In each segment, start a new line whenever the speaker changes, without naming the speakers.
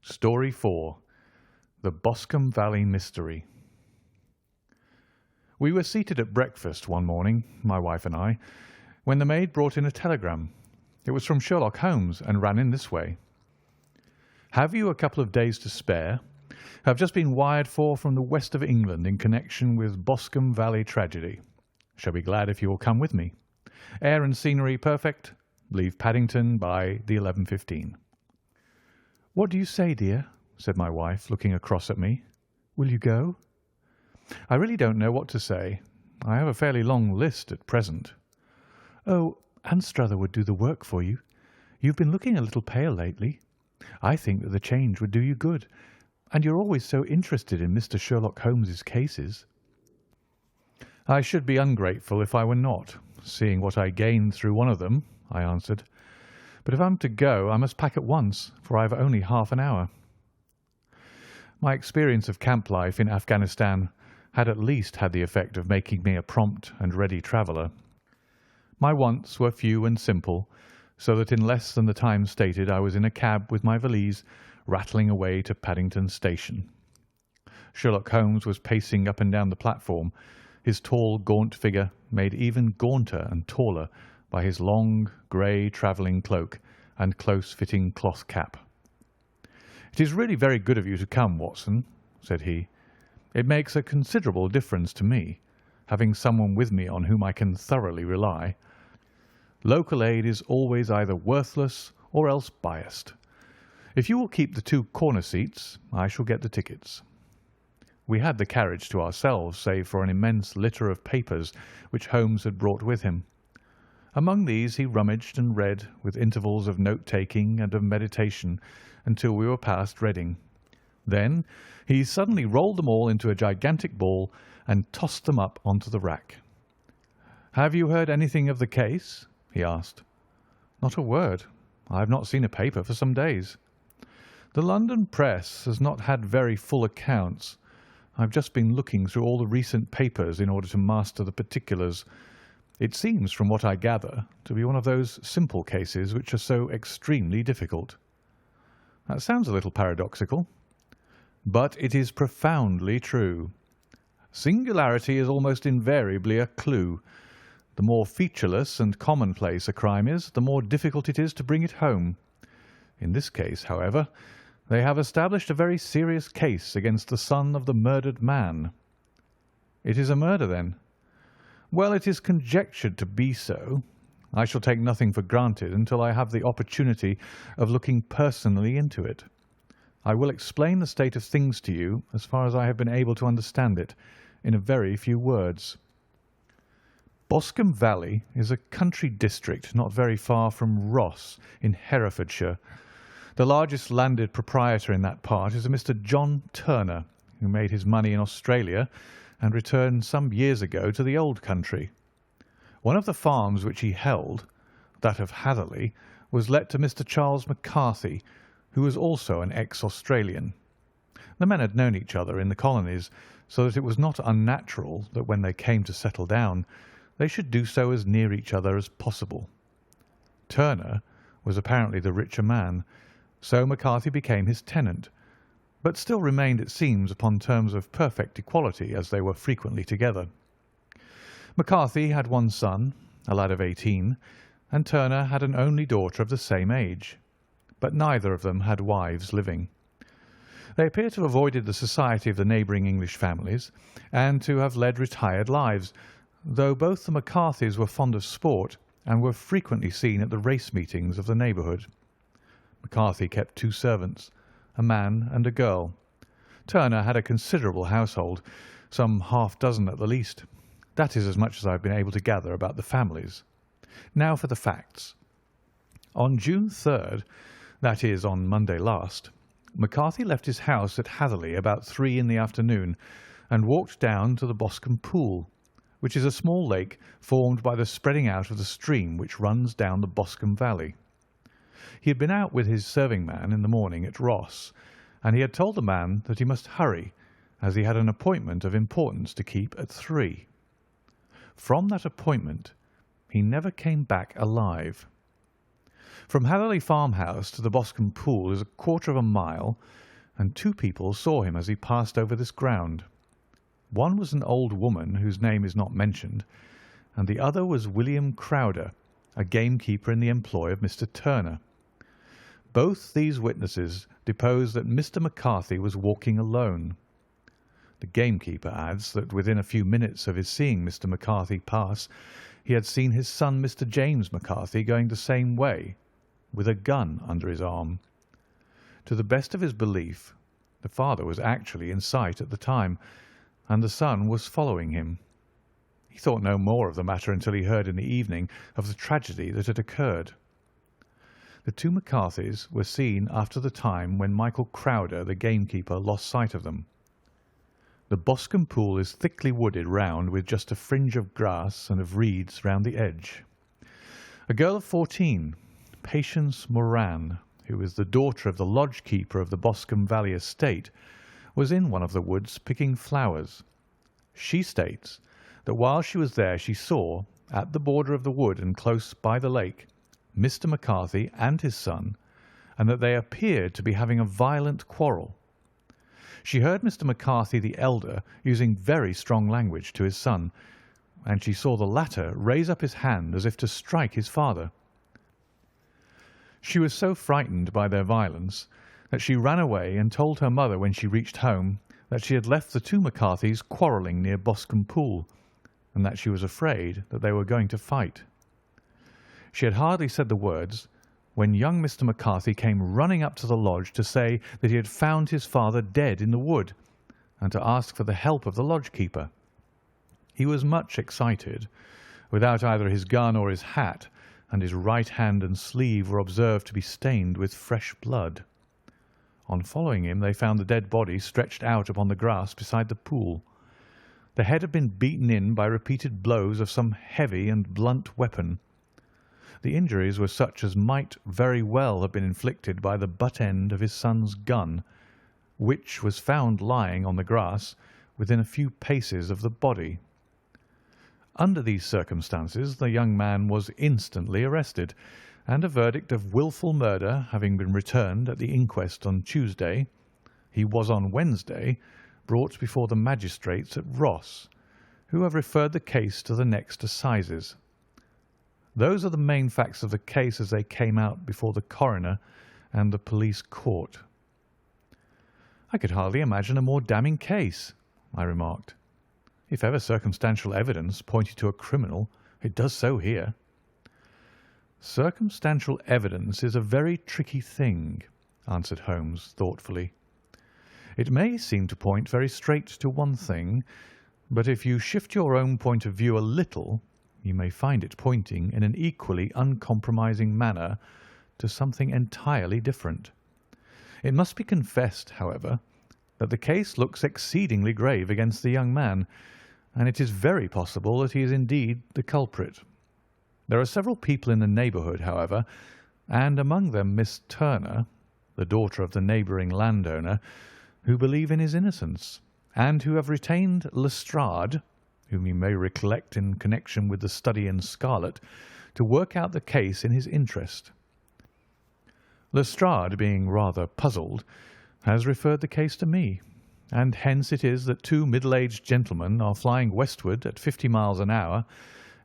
Story 4. The Boscombe Valley Mystery. We were seated at breakfast one morning, my wife and I, when the maid brought in a telegram. It was from Sherlock Holmes and ran in this way. Have you a couple of days to spare? Have just been wired for from the west of England in connection with Boscombe Valley tragedy. Shall be glad if you will come with me. Air and scenery perfect. Leave Paddington by the 11:15. What do you say, dear? Said my wife, looking across at me. Will you go? I really don't know what to say. I have a fairly long list at present. Oh, Anstruther would do the work for you. You've been looking a little pale lately. I think that the change would do you good, and you're always so interested in Mr. Sherlock Holmes's cases. I should be ungrateful if I were not, seeing what I gained through one of them, I answered. But if I'm to go, I must pack at once, for I have only half an hour. My experience of camp life in Afghanistan had at least had the effect of making me a prompt and ready traveller. My wants were few and simple, so that in less than the time stated I was in a cab with my valise, rattling away to Paddington Station. Sherlock Holmes was pacing up and down the platform, his tall, gaunt figure made even gaunter and taller by his long, grey travelling cloak and close-fitting cloth cap. "It is really very good of you to come, Watson," said he. "It makes a considerable difference to me, having someone with me on whom I can thoroughly rely. Local aid is always either worthless or else biased. If you will keep the 2 corner seats, I shall get the tickets." We had the carriage to ourselves, save for an immense litter of papers which Holmes had brought with him. Among these he rummaged and read, with intervals of note-taking and of meditation, until we were past Reading. Then he suddenly rolled them all into a gigantic ball and tossed them up onto the rack. "Have you heard anything of the case?" he asked. "Not a word. I have not seen a paper for some days. The London press has not had very full accounts. I've just been looking through all the recent papers in order to master the particulars. It seems, from what I gather, to be one of those simple cases which are so extremely difficult." That sounds a little paradoxical, but it is profoundly true. Singularity is almost invariably a clue. The more featureless and commonplace a crime is, the more difficult it is to bring it home. In this case, however, they have established a very serious case against the son of the murdered man. It is a murder, then? Well, it is conjectured to be so. I shall take nothing for granted until I have the opportunity of looking personally into it. I will explain the state of things to you, as far as I have been able to understand it, in a very few words. Boscombe Valley is a country district not very far from Ross, in Herefordshire. The largest landed proprietor in that part is a Mr. John Turner, who made his money in Australia and returned some years ago to the old country. One of the farms which he held, that of Hatherley, was let to Mr. Charles McCarthy, who was also an ex-Australian. The men had known each other in the colonies, so that it was not unnatural that when they came to settle down, they should do so as near each other as possible. Turner was apparently the richer man, so McCarthy became his tenant, but still remained, it seems, upon terms of perfect equality, as they were frequently together. McCarthy had one son, a lad of 18, and Turner had an only daughter of the same age, but neither of them had wives living. They appear to have avoided the society of the neighbouring English families, and to have led retired lives, though both the McCarthys were fond of sport and were frequently seen at the race meetings of the neighbourhood. McCarthy kept 2 servants, a man and a girl. Turner had a considerable household, some half-dozen at the least. That is as much as I have been able to gather about the families. Now for the facts. On June 3rd, that is, on Monday last, McCarthy left his house at Hatherley about 3 in the afternoon and walked down to the Boscombe Pool, which is a small lake formed by the spreading out of the stream which runs down the Boscombe Valley. He had been out with his serving man in the morning at Ross, and he had told the man that he must hurry, as he had an appointment of importance to keep at 3. From that appointment he never came back alive. From Hatherley Farmhouse to the Boscombe Pool is a quarter of a mile, and 2 people saw him as he passed over this ground. One was an old woman whose name is not mentioned, and the other was William Crowder, a gamekeeper in the employ of Mr. Turner. Both these witnesses depose that Mr. McCarthy was walking alone. The gamekeeper adds that within a few minutes of his seeing Mr. McCarthy pass, he had seen his son, Mr. James McCarthy, going the same way, with a gun under his arm. To the best of his belief, the father was actually in sight at the time, and the son was following him. He thought no more of the matter until he heard in the evening of the tragedy that had occurred. The 2 McCarthys were seen after the time when Michael Crowder, the gamekeeper, lost sight of them. The Boscombe Pool is thickly wooded round with just a fringe of grass and of reeds round the edge. A girl of 14, Patience Moran, who is the daughter of the lodge keeper of the Boscombe Valley estate, was in one of the woods picking flowers. She states that while she was there she saw, at the border of the wood and close by the lake, Mr. McCarthy and his son, and that they appeared to be having a violent quarrel. She heard Mr. McCarthy the elder using very strong language to his son, and she saw the latter raise up his hand as if to strike his father. She was so frightened by their violence that she ran away and told her mother when she reached home that she had left the 2 McCarthys quarrelling near Boscombe Pool, and that she was afraid that they were going to fight. She had hardly said the words when young Mr. McCarthy came running up to the lodge to say that he had found his father dead in the wood, and to ask for the help of the lodge keeper. He was much excited, without either his gun or his hat, and his right hand and sleeve were observed to be stained with fresh blood. On following him, they found the dead body stretched out upon the grass beside the pool. The head had been beaten in by repeated blows of some heavy and blunt weapon. The injuries were such as might very well have been inflicted by the butt end of his son's gun, which was found lying on the grass within a few paces of the body. Under these circumstances the young man was instantly arrested, and a verdict of wilful murder having been returned at the inquest on Tuesday, he was on Wednesday brought before the magistrates at Ross, who have referred the case to the next assizes. Those are the main facts of the case as they came out before the coroner and the police court. "I could hardly imagine a more damning case," I remarked. "If ever circumstantial evidence pointed to a criminal, it does so here." "Circumstantial evidence is a very tricky thing," answered Holmes thoughtfully. "It may seem to point very straight to one thing, but if you shift your own point of view a little, you may find it pointing in an equally uncompromising manner to something entirely different. It must be confessed, however, that the case looks exceedingly grave against the young man, and it is very possible that he is indeed the culprit. There are several people in the neighbourhood, however, and among them Miss Turner, the daughter of the neighbouring landowner, who believe in his innocence, and who have retained Lestrade, whom you may recollect in connection with the study in Scarlet, to work out the case in his interest. Lestrade, being rather puzzled, has referred the case to me, and hence it is that 2 middle-aged gentlemen are flying westward at 50 miles an hour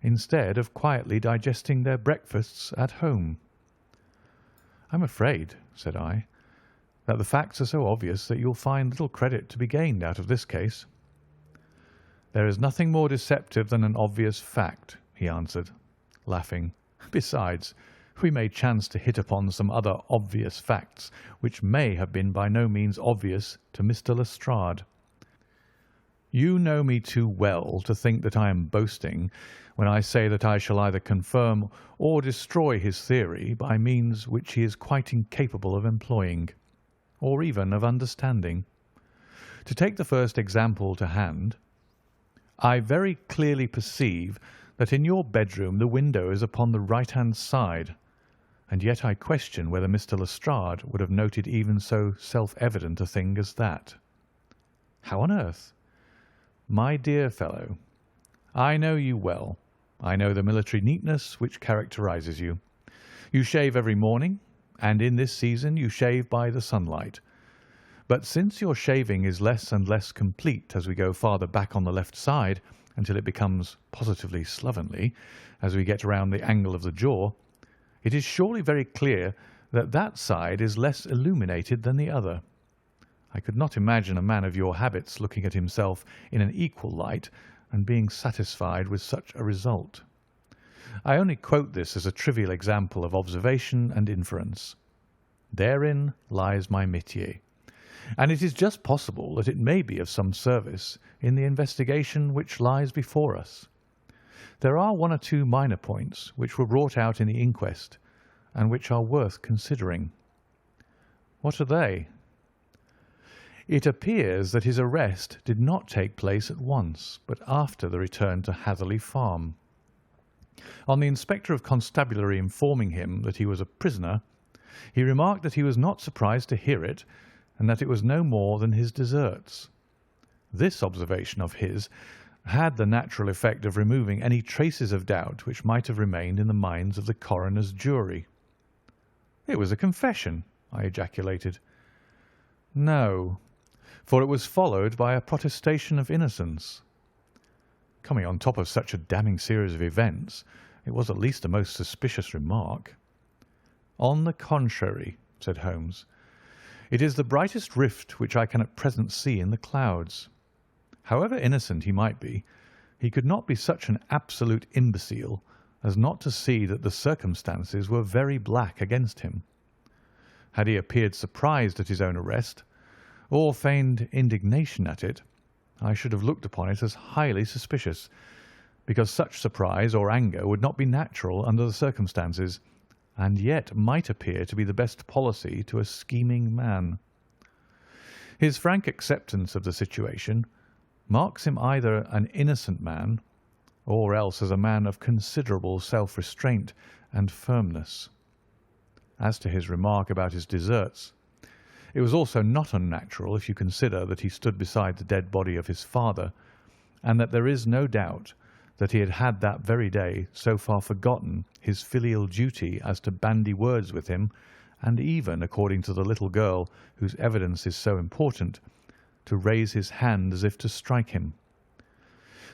instead of quietly digesting their breakfasts at home." "I'm afraid," said I, "that the facts are so obvious that you'll find little credit to be gained out of this case." "There is nothing more deceptive than an obvious fact," he answered, laughing. "Besides, we may chance to hit upon some other obvious facts which may have been by no means obvious to Mr. Lestrade. You know me too well to think that I am boasting when I say that I shall either confirm or destroy his theory by means which he is quite incapable of employing, or even of understanding. To take the first example to hand, I very clearly perceive that in your bedroom the window is upon the right-hand side, and yet I question whether Mr. Lestrade would have noted even so self-evident a thing as that. How on earth? My dear fellow, I know you well. I know the military neatness which characterizes you. You shave every morning, and in this season you shave by the sunlight. But since your shaving is less and less complete as we go farther back on the left side, until it becomes positively slovenly as we get around the angle of the jaw, it is surely very clear that that side is less illuminated than the other. I could not imagine a man of your habits looking at himself in an equal light and being satisfied with such a result. I only quote this as a trivial example of observation and inference. Therein lies my métier, and it is just possible that it may be of some service in the investigation which lies before us. There are one or two minor points which were brought out in the inquest, and which are worth considering. What are they? It appears that his arrest did not take place at once, but after the return to Hatherley Farm. On the Inspector of Constabulary informing him that he was a prisoner, he remarked that he was not surprised to hear it, and that it was no more than his deserts. This observation of his had the natural effect of removing any traces of doubt which might have remained in the minds of the coroner's jury. "It was a confession," I ejaculated. "No, for it was followed by a protestation of innocence." Coming on top of such a damning series of events, it was at least a most suspicious remark. "On the contrary," said Holmes, "it is the brightest rift which I can at present see in the clouds. However innocent he might be, he could not be such an absolute imbecile as not to see that the circumstances were very black against him. Had he appeared surprised at his own arrest, or feigned indignation at it, I should have looked upon it as highly suspicious, because such surprise or anger would not be natural under the circumstances, and yet might appear to be the best policy to a scheming man. His frank acceptance of the situation marks him either an innocent man, or else as a man of considerable self-restraint and firmness. As to his remark about his deserts, it was also not unnatural if you consider that he stood beside the dead body of his father, and that there is no doubt that he had that very day so far forgotten his filial duty as to bandy words with him, and even, according to the little girl whose evidence is so important, to raise his hand as if to strike him.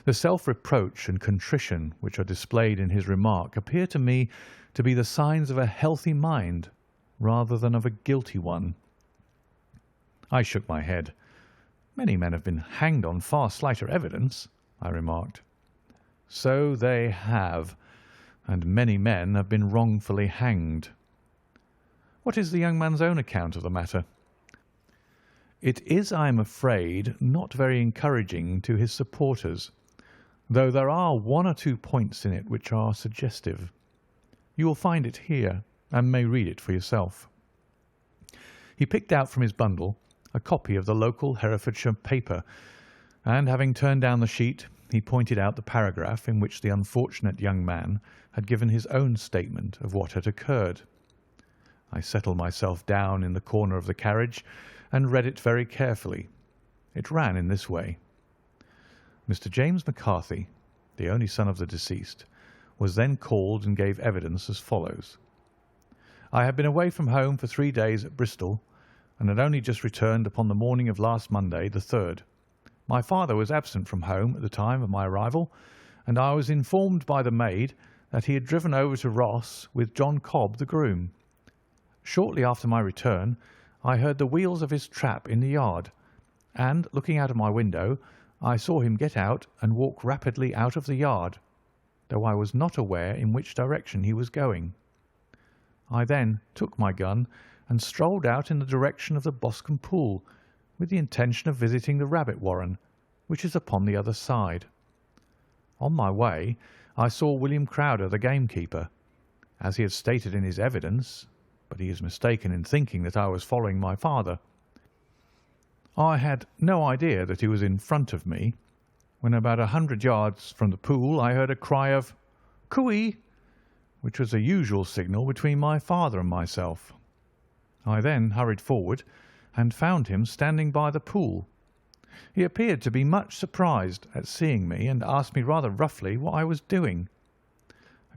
The self-reproach and contrition which are displayed in his remark appear to me to be the signs of a healthy mind rather than of a guilty one. I shook my head. "Many men have been hanged on far slighter evidence," I remarked. "So they have, and many men have been wrongfully hanged." "What is the young man's own account of the matter?" "It is, I am afraid, not very encouraging to his supporters, though there are one or two points in it which are suggestive. You will find it here, and may read it for yourself." He picked out from his bundle a copy of the local Herefordshire paper, and having turned down the sheet, he pointed out the paragraph in which the unfortunate young man had given his own statement of what had occurred. I settled myself down in the corner of the carriage and read it very carefully. It ran in this way: Mr. James McCarthy, the only son of the deceased, was then called and gave evidence as follows: "I had been away from home for 3 days at Bristol, and had only just returned upon the morning of last Monday, the 3rd. My father was absent from home at the time of my arrival, and I was informed by the maid that he had driven over to Ross with John Cobb, the groom. Shortly after my return, I heard the wheels of his trap in the yard, and, looking out of my window, I saw him get out and walk rapidly out of the yard, though I was not aware in which direction he was going. I then took my gun and strolled out in the direction of the Boscombe pool, with the intention of visiting the rabbit warren, which is upon the other side. On my way, I saw William Crowder, the gamekeeper, as he had stated in his evidence, but he is mistaken in thinking that I was following my father. I had no idea that he was in front of me, when about 100 yards from the pool I heard a cry of 'Cooey!' which was a usual signal between my father and myself. I then hurried forward and found him standing by the pool. He appeared to be much surprised at seeing me, and asked me rather roughly what I was doing.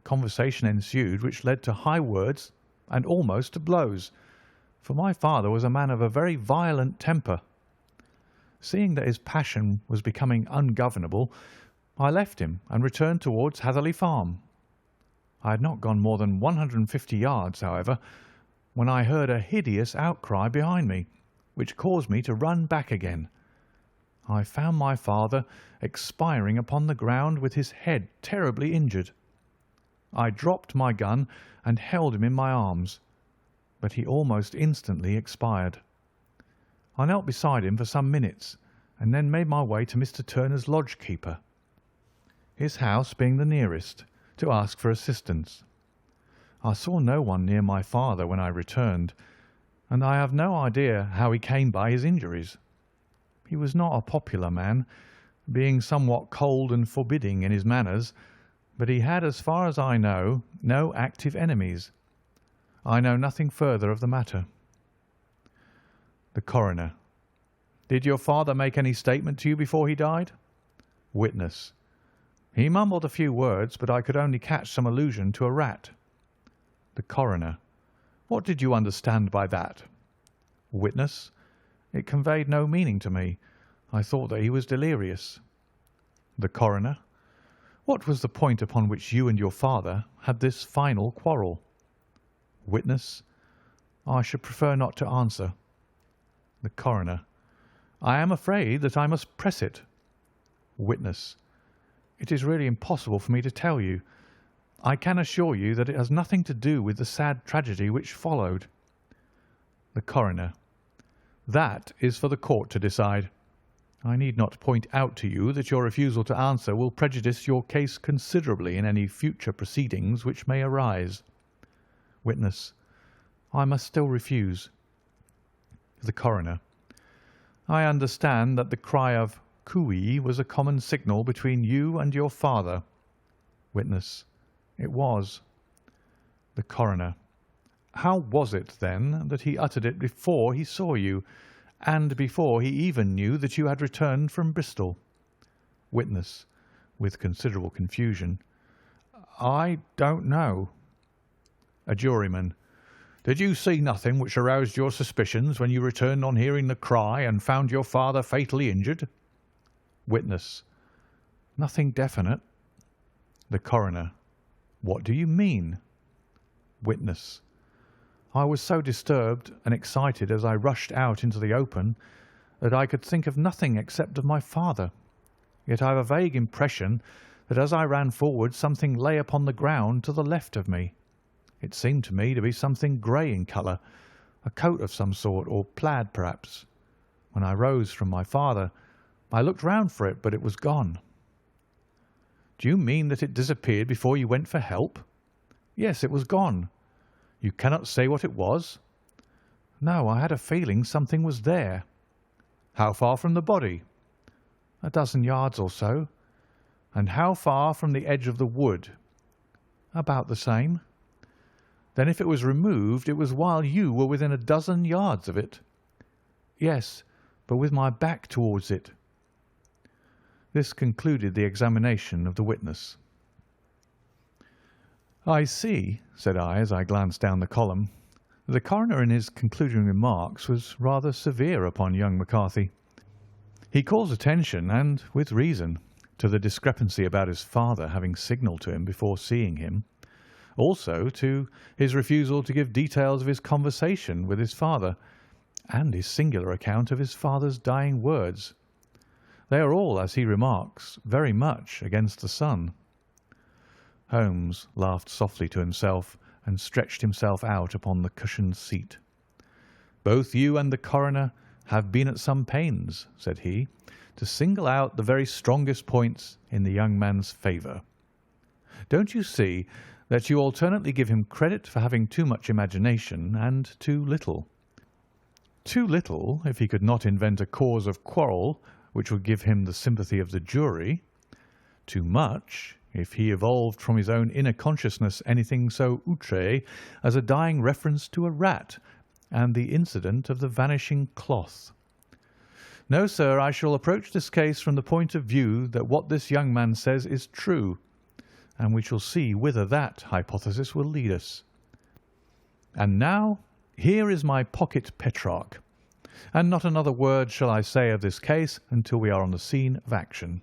conversation ensued which led to high words and almost to blows, for my father was a man of a very violent temper. Seeing that his passion was becoming ungovernable, I left him and returned towards Hatherley Farm. I had not gone more than 150 yards, however, when I heard a hideous outcry behind me, which caused me to run back again. I found my father expiring upon the ground with his head terribly injured. I dropped my gun and held him in my arms, but he almost instantly expired. I knelt beside him for some minutes, and then made my way to Mr. Turner's lodge-keeper, his house being the nearest, to ask for assistance. I saw no one near my father when I returned, and I have no idea how he came by his injuries. He was not a popular man, being somewhat cold and forbidding in his manners, but he had, as far as I know, no active enemies. I know nothing further of the matter. The Coroner: Did your father make any statement to you before he died? Witness: He mumbled a few words, but I could only catch some allusion to a rat. The Coroner: What did you understand by that? Witness: It conveyed no meaning to me. I thought that he was delirious. The Coroner: What was the point upon which you and your father had this final quarrel? Witness: I should prefer not to answer. The Coroner: I am afraid that I must press it. Witness: It is really impossible for me to tell you. I can assure you that it has nothing to do with the sad tragedy which followed. The Coroner: That is for the court to decide. I need not point out to you that your refusal to answer will prejudice your case considerably in any future proceedings which may arise. Witness: I must still refuse. The Coroner: I understand that the cry of "Cooee" was a common signal between you and your father. Witness: It was. The Coroner: How was it, then, that he uttered it before he saw you, and before he even knew that you had returned from Bristol? Witness, with considerable confusion: I don't know. A Juryman: Did you see nothing which aroused your suspicions when you returned on hearing the cry and found your father fatally injured? Witness: Nothing definite. The Coroner: What do you mean? Witness: I was so disturbed and excited as I rushed out into the open that I could think of nothing except of my father. Yet I have a vague impression that as I ran forward something lay upon the ground to the left of me. It seemed to me to be something grey in colour, a coat of some sort, or plaid perhaps. When I rose from my father, I looked round for it, but it was gone. Do you mean that it disappeared before you went for help? Yes, it was gone. You cannot say what it was? No, I had a feeling something was there. How far from the body? 12 yards or so. And how far from the edge of the wood? About the same. Then if it was removed, it was while you were within 12 yards of it? Yes, but with my back towards it. This concluded the examination of the witness. I see, said I, as I glanced down the column. The coroner in his concluding remarks was rather severe upon young McCarthy. He calls attention, and with reason, to the discrepancy about his father having signalled to him before seeing him, also to his refusal to give details of his conversation with his father, and his singular account of his father's dying words. They are all, as he remarks, very much against the son. Holmes laughed softly to himself and stretched himself out upon the cushioned seat. "Both you and the coroner have been at some pains," said he, "to single out the very strongest points in the young man's favour. Don't you see that you alternately give him credit for having too much imagination and too little? Too little if he could not invent a cause of quarrel which would give him the sympathy of the jury, too much if he evolved from his own inner consciousness anything so outré as a dying reference to a rat and the incident of the vanishing cloth. No, sir, I shall approach this case from the point of view that what this young man says is true, and we shall see whither that hypothesis will lead us. And now, here is my pocket Petrarch, and not another word shall I say of this case until we are on the scene of action.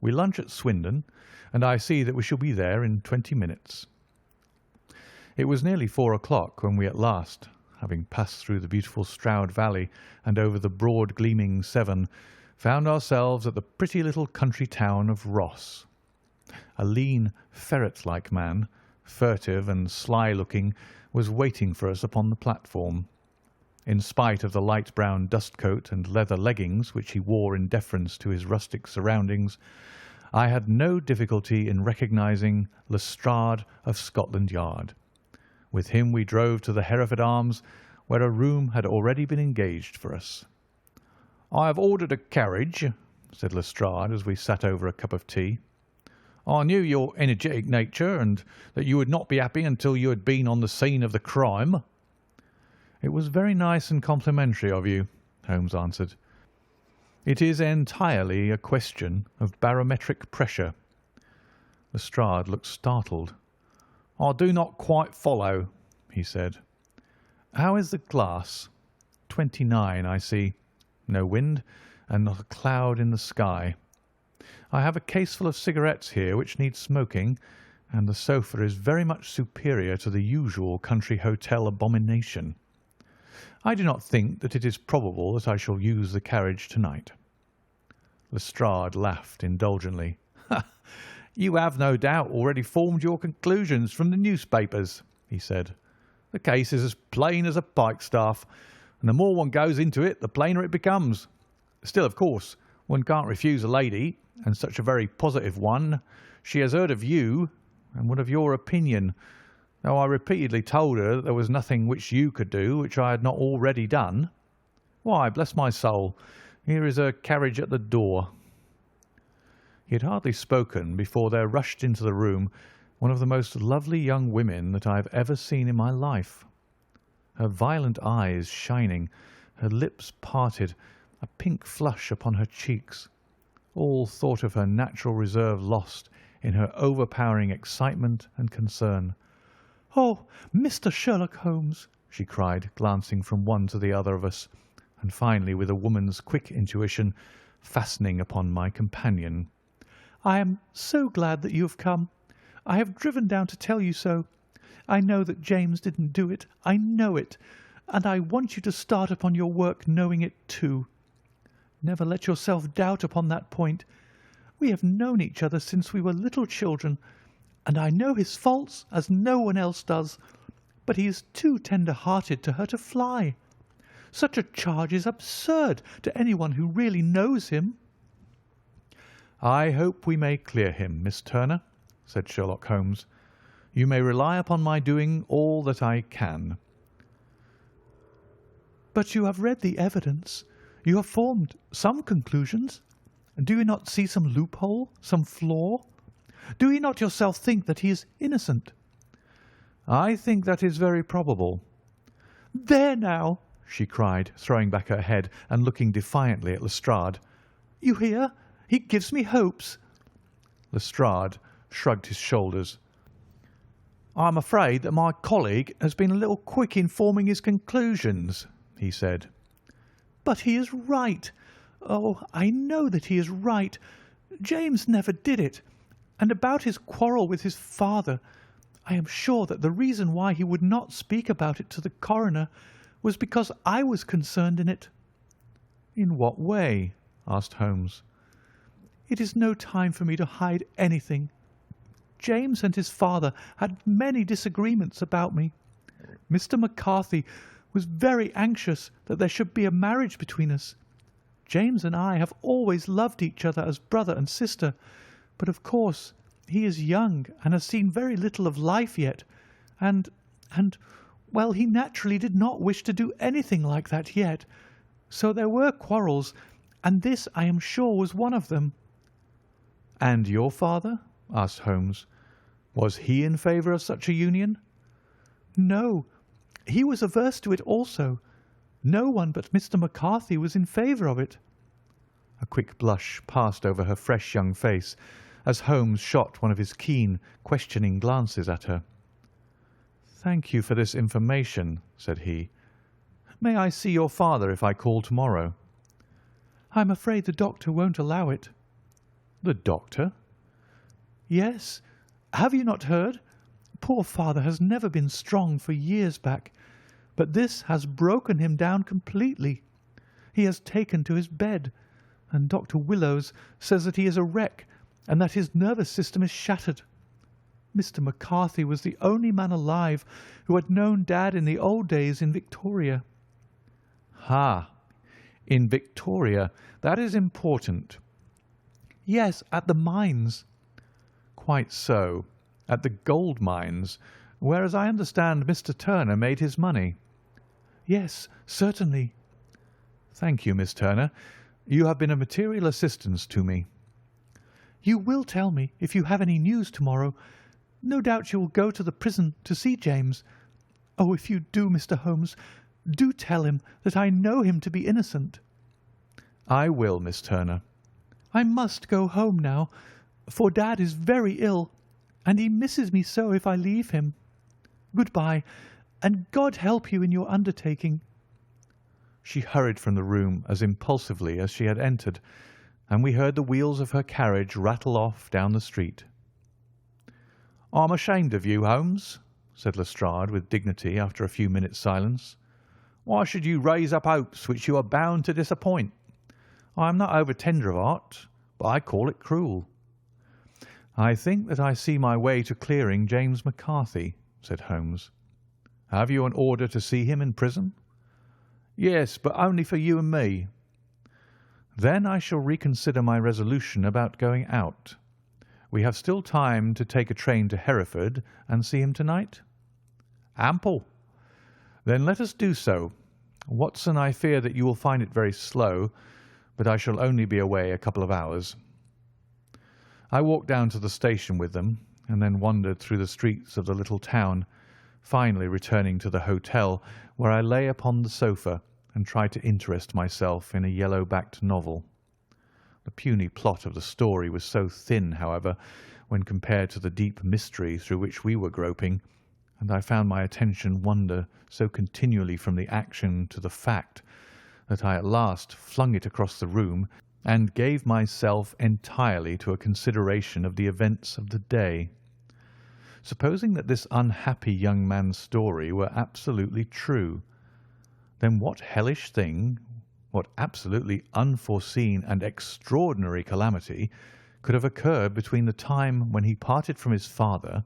We lunch at Swindon, and I see that we shall be there in 20 minutes. It was nearly 4 o'clock when we at last, having passed through the beautiful Stroud Valley and over the broad gleaming Severn, found ourselves at the pretty little country town of Ross. A lean, ferret-like man, furtive and sly-looking, was waiting for us upon the platform. In spite of the light brown dust coat and leather leggings which he wore in deference to his rustic surroundings, I had no difficulty in recognising Lestrade of Scotland Yard. With him we drove to the Hereford Arms, where a room had already been engaged for us. "I have ordered a carriage," said Lestrade as we sat over a cup of tea. "I knew your energetic nature, and that you would not be happy until you had been on the scene of the crime." "It was very nice and complimentary of you," Holmes answered. "It is entirely a question of barometric pressure." Lestrade looked startled. "I do not quite follow," he said. "How is the glass?" 29, I see. No wind, and not a cloud in the sky. I have a caseful of cigarettes here which need smoking, and the sofa is very much superior to the usual country hotel abomination. I do not think that it is probable that I shall use the carriage tonight." Lestrade laughed indulgently. "You have no doubt already formed your conclusions from the newspapers," he said. "The case is as plain as a pikestaff, and the more one goes into it, the plainer it becomes. Still, of course, one can't refuse a lady, and such a very positive one. She has heard of you, and what of your opinion, though I repeatedly told her that there was nothing which you could do which I had not already done. Why, bless my soul, here is her carriage at the door." He had hardly spoken before there rushed into the room one of the most lovely young women that I have ever seen in my life. Her violent eyes shining, her lips parted, a pink flush upon her cheeks, all thought of her natural reserve lost in her overpowering excitement and concern. "Oh, Mr. Sherlock Holmes!" she cried, glancing from one to the other of us, and finally, with a woman's quick intuition, fastening upon my companion. "I am so glad that you have come. I have driven down to tell you so. I know that James didn't do it. I know it. And I want you to start upon your work knowing it too. Never let yourself doubt upon that point. We have known each other since we were little children, and I know his faults as no one else does, but he is too tender-hearted to hurt a fly. Such a charge is absurd to anyone who really knows him." "I hope we may clear him, Miss Turner," said Sherlock Holmes. "You may rely upon my doing all that I can." "But you have read the evidence. You have formed some conclusions. Do you not see some loophole, some flaw? Do you not yourself think that he is innocent?" "I think that is very probable." "There now!" she cried, throwing back her head and looking defiantly at Lestrade. "You hear? He gives me hopes." Lestrade shrugged his shoulders. "I am afraid that my colleague has been a little quick in forming his conclusions," he said. "But he is right. Oh, I know that he is right. James never did it. And about his quarrel with his father, I am sure that the reason why he would not speak about it to the coroner was because I was concerned in it." "In what way?" asked Holmes. "It is no time for me to hide anything. James and his father had many disagreements about me. Mr. McCarthy was very anxious that there should be a marriage between us. James and I have always loved each other as brother and sister, but of course he is young and has seen very little of life yet, and, well, he naturally did not wish to do anything like that yet. So there were quarrels, and this, I am sure, was one of them." "And your father?" asked Holmes. "Was he in favour of such a union?" "No, he was averse to it also. No one but Mr. McCarthy was in favour of it." A quick blush passed over her fresh young face, as Holmes shot one of his keen, questioning glances at her. "Thank you for this information," said he. "May I see your father if I call tomorrow?" "I'm afraid the doctor won't allow it." "The doctor?" "Yes. Have you not heard? Poor father has never been strong for years back, but this has broken him down completely. He has taken to his bed, and Dr. Willows says that he is a wreck and that his nervous system is shattered. Mr. McCarthy was the only man alive who had known Dad in the old days in Victoria." "Ha! In Victoria. That is important." "Yes, at the mines." "Quite so. At the gold mines, where, as I understand, Mr. Turner made his money." "Yes, certainly." "Thank you, Miss Turner. You have been of material assistance to me." "You will tell me if you have any news tomorrow. No doubt you will go to the prison to see James. Oh, if you do, Mr. Holmes, do tell him that I know him to be innocent." "I will, Miss Turner." "I must go home now, for Dad is very ill, and he misses me so if I leave him. Good-bye, and God help you in your undertaking." She hurried from the room as impulsively as she had entered, and we heard the wheels of her carriage rattle off down the street. "I'm ashamed of you, Holmes," said Lestrade with dignity after a few minutes' silence. "Why should you raise up hopes which you are bound to disappoint? I am not over tender of heart, but I call it cruel." "I think that I see my way to clearing James McCarthy," said Holmes. "Have you an order to see him in prison?" "Yes, but only for you and me." "Then I shall reconsider my resolution about going out. We have still time to take a train to Hereford and see him tonight?" "Ample." "Then let us do so. Watson, I fear that you will find it very slow, but I shall only be away a couple of hours." I walked down to the station with them, and then wandered through the streets of the little town, finally returning to the hotel, where I lay upon the sofa and tried to interest myself in a yellow-backed novel. The puny plot of the story was so thin, however, when compared to the deep mystery through which we were groping, and I found my attention wander so continually from the action to the fact that I at last flung it across the room and gave myself entirely to a consideration of the events of the day. Supposing that this unhappy young man's story were absolutely true, then what hellish thing, what absolutely unforeseen and extraordinary calamity could have occurred between the time when he parted from his father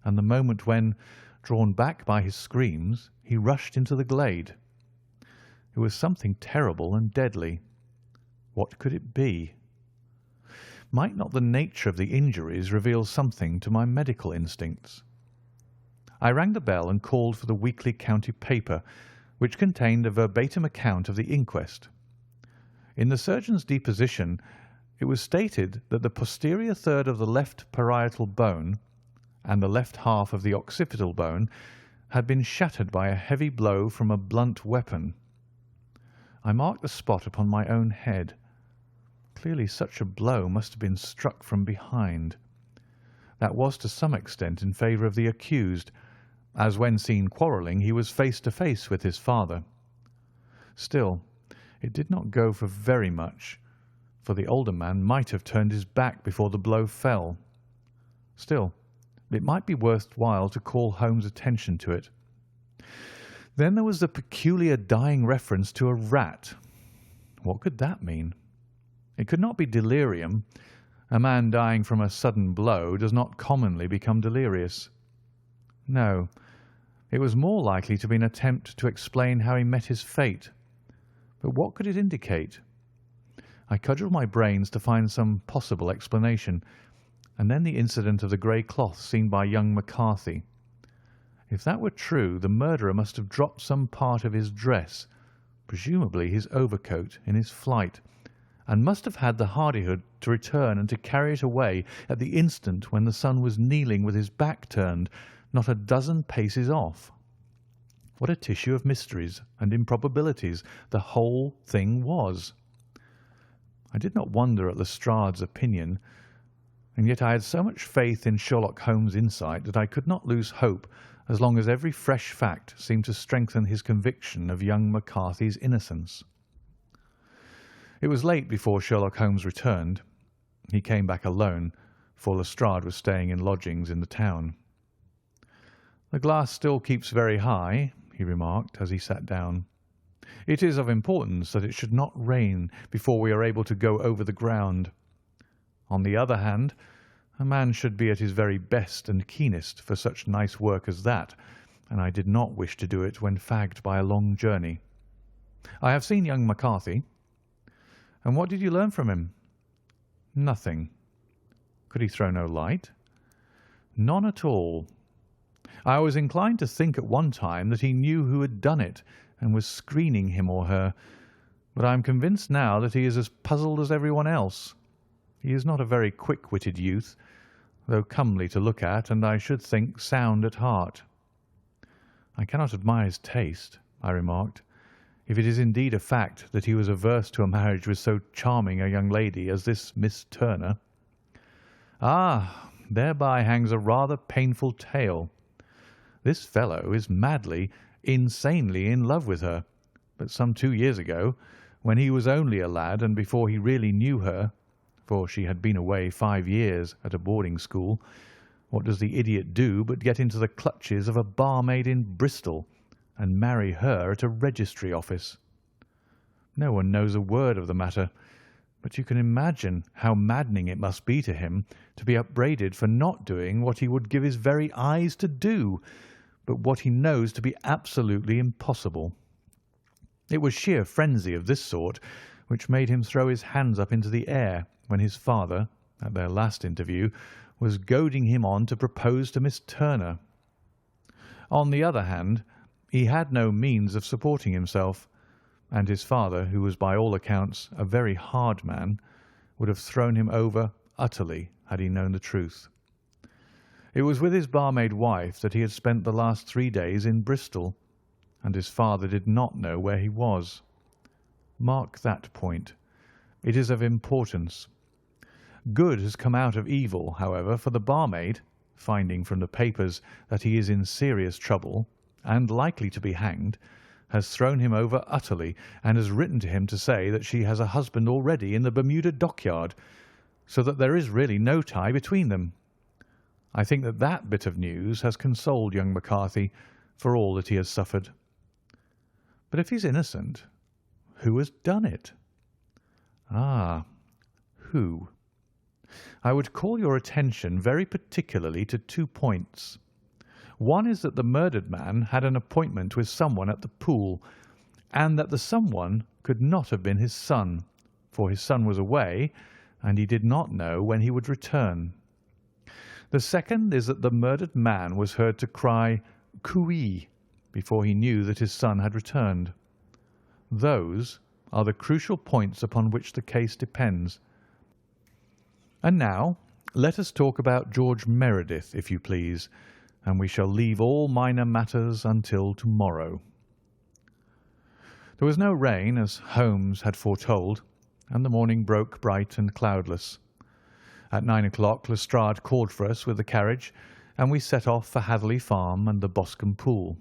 and the moment when, drawn back by his screams, he rushed into the glade? It was something terrible and deadly. What could it be? Might not the nature of the injuries reveal something to my medical instincts? I rang the bell and called for the weekly county paper, which contained a verbatim account of the inquest. In the surgeon's deposition, it was stated that the posterior third of the left parietal bone and the left half of the occipital bone had been shattered by a heavy blow from a blunt weapon. I marked the spot upon my own head. Clearly such a blow must have been struck from behind. That was to some extent in favour of the accused, as when seen quarrelling he was face to face with his father. Still, it did not go for very much, for the older man might have turned his back before the blow fell. Still, it might be worth while to call Holmes' attention to it. Then there was the peculiar dying reference to a rat. What could that mean? It could not be delirium. A man dying from a sudden blow does not commonly become delirious. No, it was more likely to be an attempt to explain how he met his fate. But what could it indicate? I cudgelled my brains to find some possible explanation, and then the incident of the grey cloth seen by young McCarthy. If that were true, the murderer must have dropped some part of his dress, presumably his overcoat, in his flight, and must have had the hardihood to return and to carry it away at the instant when the son was kneeling with his back turned, not a dozen paces off. What a tissue of mysteries and improbabilities the whole thing was! I did not wonder at Lestrade's opinion, and yet I had so much faith in Sherlock Holmes' insight that I could not lose hope as long as every fresh fact seemed to strengthen his conviction of young McCarthy's innocence. It was late before Sherlock Holmes returned. He came back alone, for Lestrade was staying in lodgings in the town. "The glass still keeps very high," he remarked as he sat down. "It is of importance that it should not rain before we are able to go over the ground. On the other hand, a man should be at his very best and keenest for such nice work as that, and I did not wish to do it when fagged by a long journey. I have seen young McCarthy." "And what did you learn from him?" "Nothing." "Could he throw no light?" "None at all. I was inclined to think at one time that he knew who had done it and was screening him or her, but I am convinced now that he is as puzzled as everyone else. He is not a very quick-witted youth, though comely to look at, and I should think sound at heart." "I cannot admire his taste," I remarked, "if it is indeed a fact that he was averse to a marriage with so charming a young lady as this Miss Turner." "Ah, thereby hangs a rather painful tale. This fellow is madly, insanely in love with her, but some 2 years ago, when he was only a lad and before he really knew her, for she had been away 5 years at a boarding school, what does the idiot do but get into the clutches of a barmaid in Bristol and marry her at a registry office? No one knows a word of the matter, but you can imagine how maddening it must be to him to be upbraided for not doing what he would give his very eyes to do, but what he knows to be absolutely impossible. It was sheer frenzy of this sort which made him throw his hands up into the air when his father, at their last interview, was goading him on to propose to Miss Turner. On the other hand, he had no means of supporting himself, and his father, who was by all accounts a very hard man, would have thrown him over utterly had he known the truth. It was with his barmaid wife that he had spent the last 3 days in Bristol, and his father did not know where he was. Mark that point. It is of importance. Good has come out of evil, however, for the barmaid, finding from the papers that he is in serious trouble and likely to be hanged, has thrown him over utterly and has written to him to say that she has a husband already in the Bermuda dockyard, so that there is really no tie between them. I think that that bit of news has consoled young McCarthy for all that he has suffered. But if he's innocent, who has done it? Ah, who? I would call your attention very particularly to 2 points. One is that the murdered man had an appointment with someone at the pool, and that the someone could not have been his son, for his son was away, and he did not know when he would return. The second is that the murdered man was heard to cry "Cooee" before he knew that his son had returned. Those are the crucial points upon which the case depends. And now let us talk about George Meredith, if you please, and we shall leave all minor matters until tomorrow. There was no rain, as Holmes had foretold, and the morning broke bright and cloudless. At 9 o'clock Lestrade called for us with the carriage, and we set off for Hatherley Farm and the Boscombe Pool.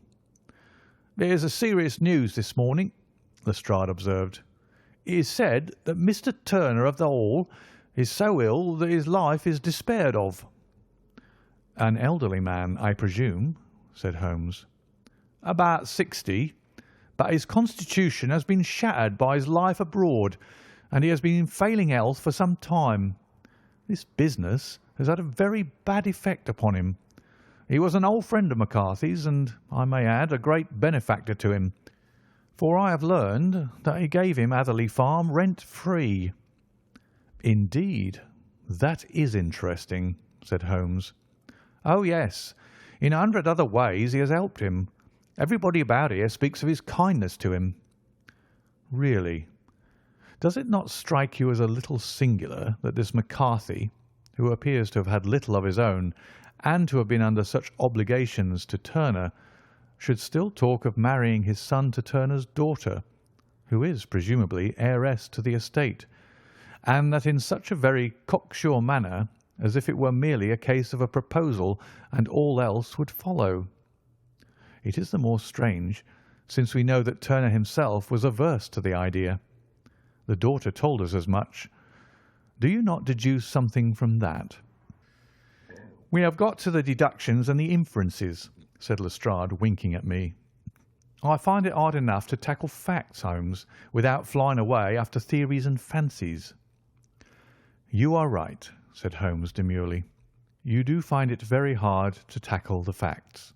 "There's a serious news this morning," Lestrade observed. "It is said that Mr. Turner of the Hall is so ill that his life is despaired of." "An elderly man, I presume," said Holmes. "About 60, but his constitution has been shattered by his life abroad, and he has been in failing health for some time. This business has had a very bad effect upon him. He was an old friend of McCarthy's, and, I may add, a great benefactor to him, for I have learned that he gave him Hatherley Farm rent-free." "Indeed, that is interesting," said Holmes. "Oh, yes. In 100 other ways he has helped him. Everybody about here speaks of his kindness to him." "Really? Does it not strike you as a little singular that this McCarthy, who appears to have had little of his own and to have been under such obligations to Turner, should still talk of marrying his son to Turner's daughter, who is presumably heiress to the estate, and that in such a very cocksure manner as if it were merely a case of a proposal and all else would follow. It is the more strange, since we know that Turner himself was averse to the idea. The daughter told us as much. Do you not deduce something from that?" "We have got to the deductions and the inferences," said Lestrade, winking at me. "I find it hard enough to tackle facts, Holmes, without flying away after theories and fancies." "You are right," said Holmes demurely. "You do find it very hard to tackle the facts.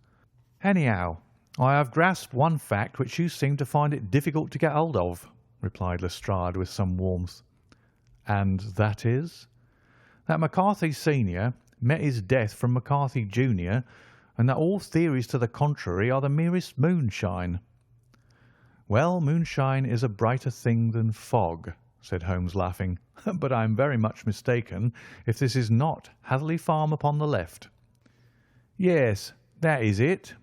Anyhow, I have grasped one fact which you seem to find it difficult to get hold of," replied Lestrade with some warmth. "And that is?" "That McCarthy Senior met his death from McCarthy Junior, and that all theories to the contrary are the merest moonshine." "Well, moonshine is a brighter thing than fog," said Holmes, laughing. "But I am very much mistaken if this is not Hatherley Farm upon the left." "Yes, that is it."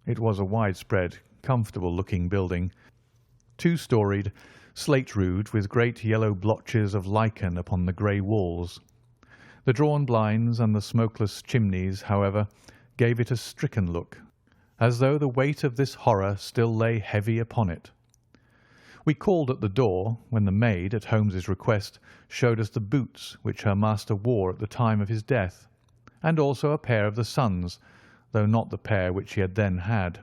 It was a widespread, comfortable-looking building, two-storied, slate-roofed, with great yellow blotches of lichen upon the grey walls. The drawn blinds and the smokeless chimneys, however, gave it a stricken look, as though the weight of this horror still lay heavy upon it. We called at the door, when the maid, at Holmes's request, showed us the boots which her master wore at the time of his death, and also a pair of the son's, though not the pair which he had then had.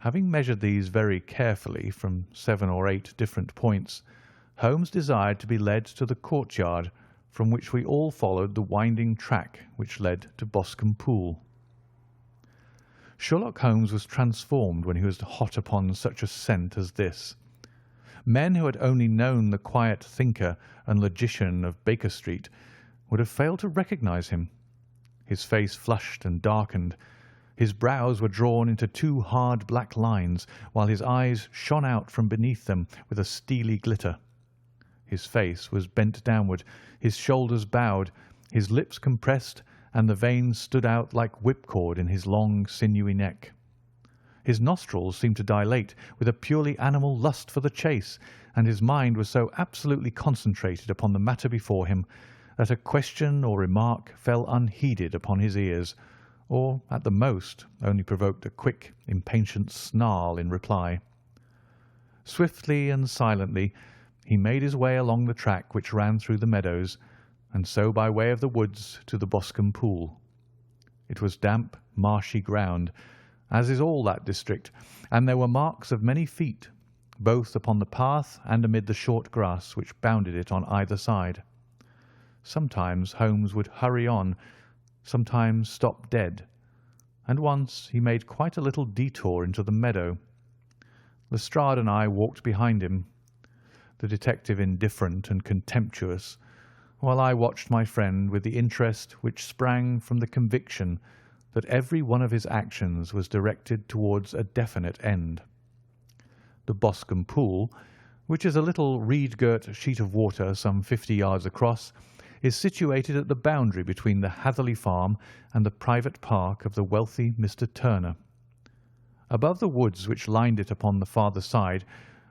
Having measured these very carefully from 7 or 8 different points, Holmes desired to be led to the courtyard, from which we all followed the winding track which led to Boscombe Pool. Sherlock Holmes was transformed when he was hot upon such a scent as this. Men who had only known the quiet thinker and logician of Baker Street would have failed to recognize him. His face flushed and darkened. His brows were drawn into 2 hard black lines, while his eyes shone out from beneath them with a steely glitter. His face was bent downward, his shoulders bowed, his lips compressed, and the veins stood out like whipcord in his long, sinewy neck. His nostrils seemed to dilate with a purely animal lust for the chase, and his mind was so absolutely concentrated upon the matter before him that a question or remark fell unheeded upon his ears, or, at the most, only provoked a quick, impatient snarl in reply. Swiftly and silently he made his way along the track which ran through the meadows, and so by way of the woods to the Boscombe Pool. It was damp, marshy ground, as is all that district, and there were marks of many feet, both upon the path and amid the short grass which bounded it on either side. Sometimes Holmes would hurry on, sometimes stop dead, and once he made quite a little detour into the meadow. Lestrade and I walked behind him, the detective indifferent and contemptuous, while I watched my friend with the interest which sprang from the conviction that every one of his actions was directed towards a definite end. The Boscombe Pool, which is a little reed-girt sheet of water some 50 yards across, is situated at the boundary between the Hatherley Farm and the private park of the wealthy Mr. Turner. Above the woods which lined it upon the farther side,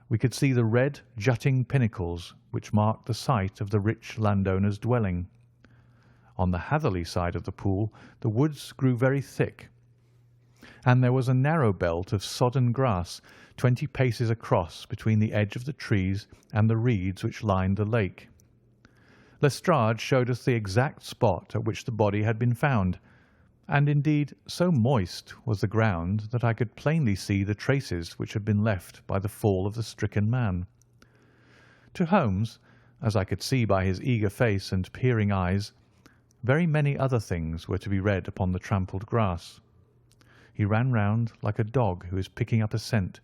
we could see the red, jutting pinnacles which marked the site of the rich landowner's dwelling. On the Hatherley side of the pool the woods grew very thick, and there was a narrow belt of sodden grass 20 paces across between the edge of the trees and the reeds which lined the lake. Lestrade showed us the exact spot at which the body had been found, and indeed so moist was the ground that I could plainly see the traces which had been left by the fall of the stricken man. To Holmes, as I could see by his eager face and peering eyes, very many other things were to be read upon the trampled grass. He ran round like a dog who is picking up a scent,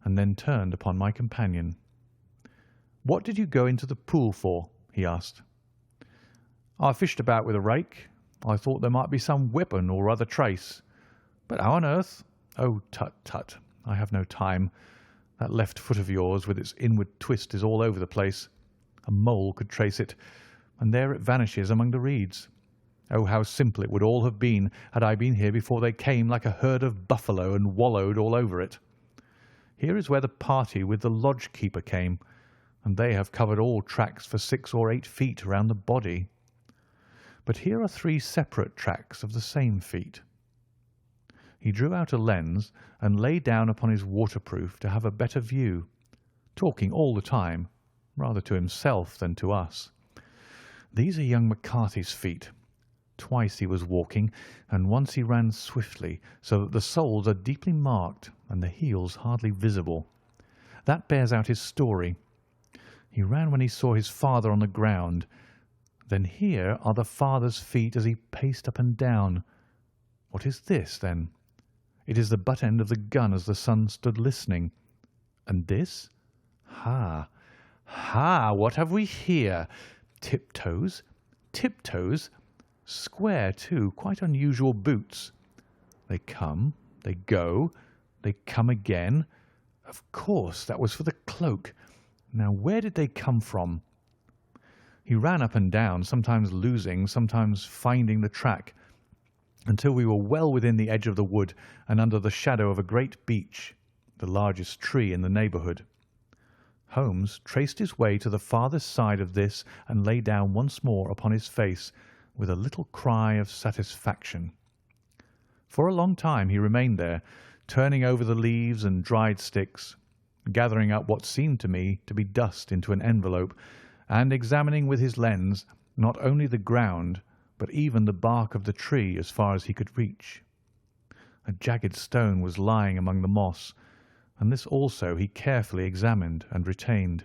and then turned upon my companion. "What did you go into the pool for?" he asked. "I fished about with a rake. I thought there might be some weapon or other trace. But how on earth—" "Oh, tut, tut! I have no time. That left foot of yours with its inward twist is all over the place. A mole could trace it, and there it vanishes among the reeds. Oh, how simple it would all have been had I been here before they came like a herd of buffalo and wallowed all over it. Here is where the party with the lodge-keeper came, and they have covered all tracks for 6 or 8 feet round the body. but here are 3 separate tracks of the same feet." He drew out a lens and lay down upon his waterproof to have a better view, talking all the time, rather to himself than to us. "These are young McCarthy's feet. Twice he was walking, and once he ran swiftly, so that the soles are deeply marked and the heels hardly visible. That bears out his story. He ran when he saw his father on the ground. Then here are the father's feet as he paced up and down. What is this, then? It is the butt end of the gun as the son stood listening. And this? Ha! Ha! What have we here? Tiptoes? Tiptoes? Square, too, quite unusual boots. They come, they go, they come again. Of course, that was for the cloak. Now, where did they come from?" He ran up and down, sometimes losing, sometimes finding the track, until we were well within the edge of the wood and under the shadow of a great beech, the largest tree in the neighbourhood. Holmes traced his way to the farthest side of this and lay down once more upon his face with a little cry of satisfaction. For a long time he remained there, turning over the leaves and dried sticks, gathering up what seemed to me to be dust into an envelope, and examining with his lens not only the ground, but even the bark of the tree as far as he could reach. A jagged stone was lying among the moss, and this also he carefully examined and retained.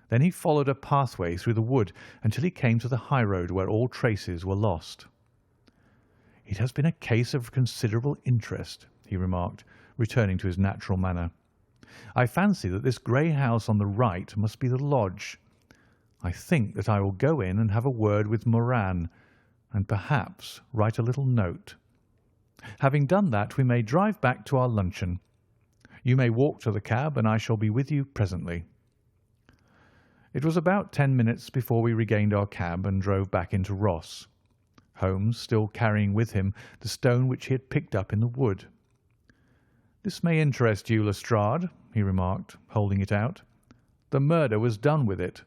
Then he followed a pathway through the wood until he came to the high road where all traces were lost. "It has been a case of considerable interest," he remarked, returning to his natural manner. "I fancy that this grey house on the right must be the lodge. I think that I will go in and have a word with Moran, and perhaps write a little note. Having done that, we may drive back to our luncheon. You may walk to the cab, and I shall be with you presently." It was about 10 minutes before we regained our cab and drove back into Ross, Holmes still carrying with him the stone which he had picked up in the wood. "This may interest you, Lestrade," he remarked, holding it out. "The murder was done with it."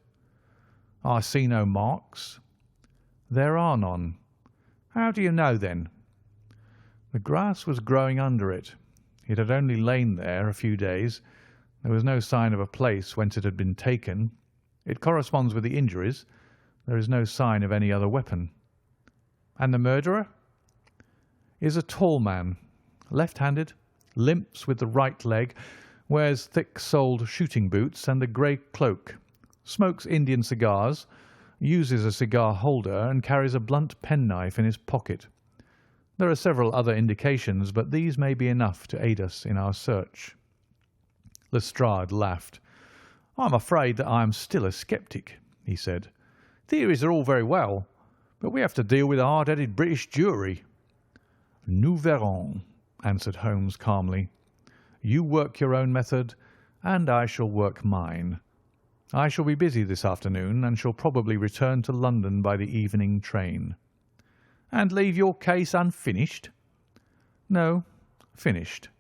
"I see no marks." "There are none." "How do you know, then?" "The grass was growing under it. It had only lain there a few days. There was no sign of a place whence it had been taken. It corresponds with the injuries. There is no sign of any other weapon." "And the murderer?" "Is a tall man, left-handed, limps with the right leg, wears thick-soled shooting boots and a grey cloak, smokes Indian cigars, uses a cigar holder, and carries a blunt penknife in his pocket. There are several other indications, but these may be enough to aid us in our search." Lestrade laughed. "I am afraid that I am still a sceptic," he said. "Theories are all very well, but we have to deal with a hard-headed British jury." "Nous verrons," answered Holmes calmly. "You work your own method, and I shall work mine. I shall be busy this afternoon, and shall probably return to London by the evening train." "And leave your case unfinished?" "No, finished."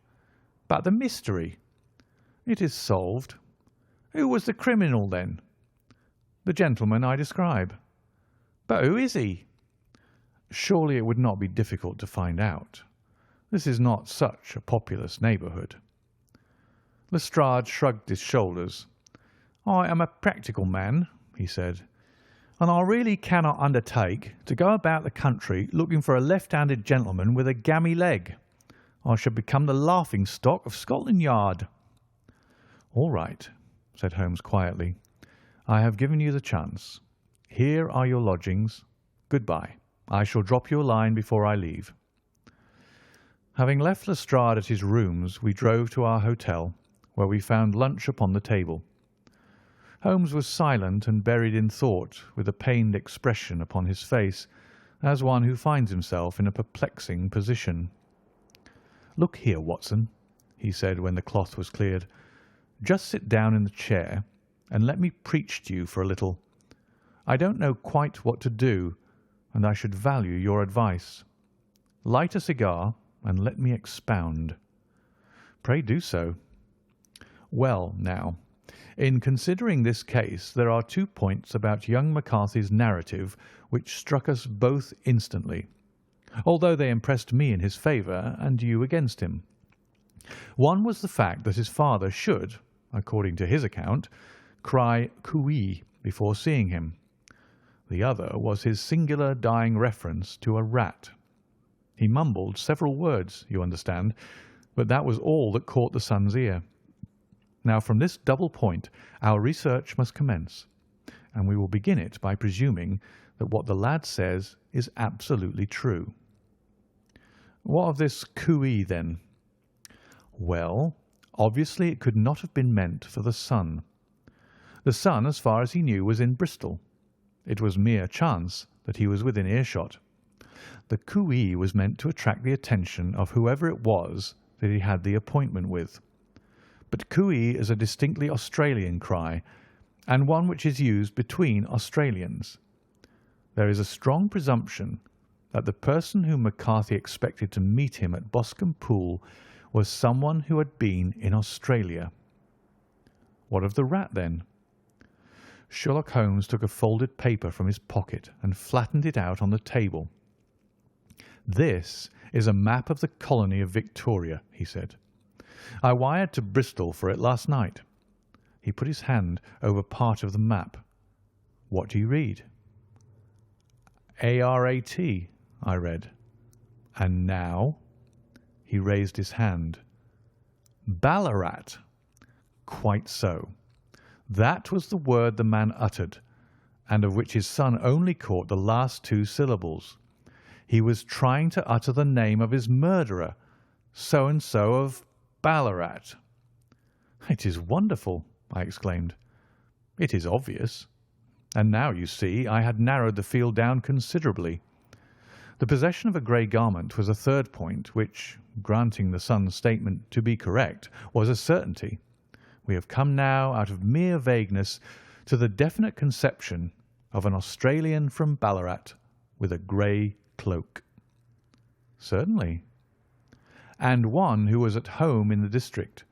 "But the mystery?" "It is solved." "Who was the criminal, then?" "The gentleman I describe." "But who is he?" "Surely it would not be difficult to find out. This is not such a populous neighbourhood." Lestrade shrugged his shoulders. "I am a practical man," he said, "and I really cannot undertake to go about the country looking for a left-handed gentleman with a gammy leg. I should become the laughing-stock of Scotland Yard." "All right," said Holmes quietly. "I have given you the chance. Here are your lodgings. Good-bye. I shall drop you a line before I leave." Having left Lestrade at his rooms, we drove to our hotel, where we found lunch upon the table. Holmes was silent and buried in thought, with a pained expression upon his face, as one who finds himself in a perplexing position. "Look here, Watson," he said when the cloth was cleared. "Just sit down in the chair and let me preach to you for a little. I don't know quite what to do, and I should value your advice. Light a cigar and let me expound." "Pray do so." "Well, now, In considering this case, there are 2 points about young McCarthy's narrative which struck us both instantly, although they impressed me in his favour and you against him. One was the fact that his father should, according to his account, cry "cooee" before seeing him. The other was his singular dying reference to a rat. He mumbled several words, you understand, but that was all that caught the son's ear. Now, from this double point, our research must commence, and we will begin it by presuming that what the lad says is absolutely true. What of this cooee, then? Well, obviously it could not have been meant for the son. The son, as far as he knew, was in Bristol. It was mere chance that he was within earshot. The cooee was meant to attract the attention of whoever it was that he had the appointment with. But cooee is a distinctly Australian cry, and one which is used between Australians. There is a strong presumption that the person whom McCarthy expected to meet him at Boscombe Pool was someone who had been in Australia. What of the rat, then? Sherlock Holmes took a folded paper from his pocket and flattened it out on the table. "This is a map of the colony of Victoria," he said. "I wired to Bristol for it last night." He put his hand over part of the map. "What do you read?" "ARAT," I read. "And now?" He raised his hand. "Ballarat." "Quite so. That was the word the man uttered, and of which his son only caught the last 2 syllables. He was trying to utter the name of his murderer, so-and-so of Ballarat." "It is wonderful," I exclaimed. "It is obvious. And now, you see, I had narrowed the field down considerably. The possession of a grey garment was a third point, which, granting the son's statement to be correct, was a certainty. We have come now, out of mere vagueness, to the definite conception of an Australian from Ballarat with a grey cloak." "Certainly." "And one who was at home in the district,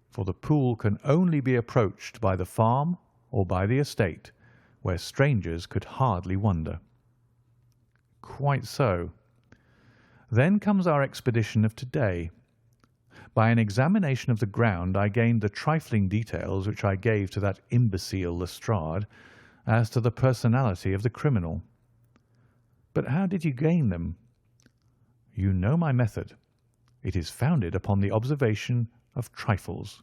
for the pool can only be approached by the farm or by the estate, where strangers could hardly wander." "Quite so. Then comes our expedition of to-day. By an examination of the ground I gained the trifling details which I gave to that imbecile Lestrade as to the personality of the criminal." "But how did you gain them?" "You know my method. It is founded upon the observation of trifles.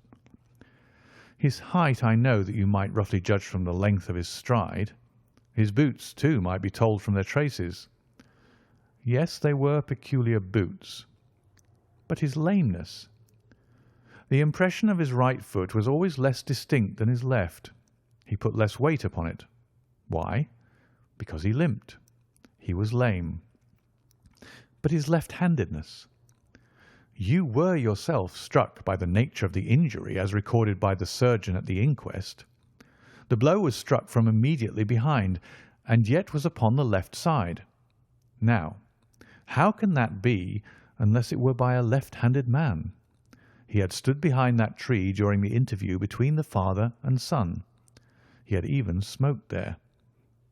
His height I know that you might roughly judge from the length of his stride. His boots, too, might be told from their traces." "Yes, they were peculiar boots." "But his lameness?" "The impression of his right foot was always less distinct than his left. He put less weight upon it. Why? Because he limped. He was lame." "But his left-handedness?" "You were yourself struck by the nature of the injury as recorded by the surgeon at the inquest. The blow was struck from immediately behind, and yet was upon the left side. Now, how can that be unless it were by a left-handed man? He had stood behind that tree during the interview between the father and son. He had even smoked there.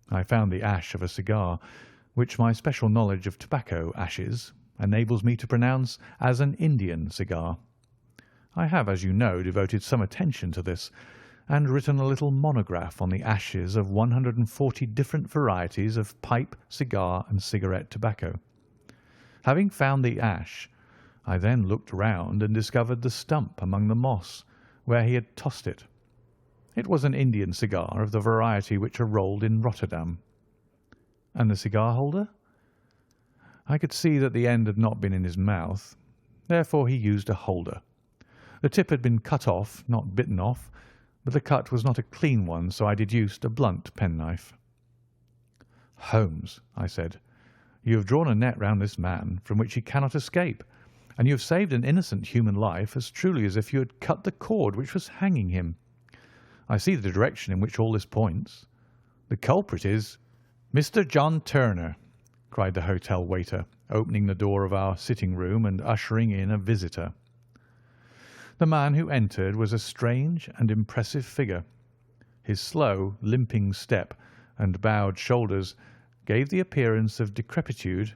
I found the ash of a cigar, which my special knowledge of tobacco ashes enables me to pronounce as an Indian cigar. I have, as you know, devoted some attention to this, and written a little monograph on the ashes of 140 different varieties of pipe, cigar, and cigarette tobacco. Having found the ash, I then looked round and discovered the stump among the moss, where he had tossed it. It was an Indian cigar of the variety which are rolled in Rotterdam." "And the cigar holder?" "I could see that the end had not been in his mouth. Therefore he used a holder. The tip had been cut off, not bitten off, but the cut was not a clean one, so I deduced a blunt penknife." "Holmes," I said, "you have drawn a net round this man from which he cannot escape, and you have saved an innocent human life as truly as if you had cut the cord which was hanging him. I see the direction in which all this points. The culprit is—" "Mr. John Turner," cried the hotel waiter, opening the door of our sitting-room and ushering in a visitor. The man who entered was a strange and impressive figure. His slow, limping step and bowed shoulders gave the appearance of decrepitude,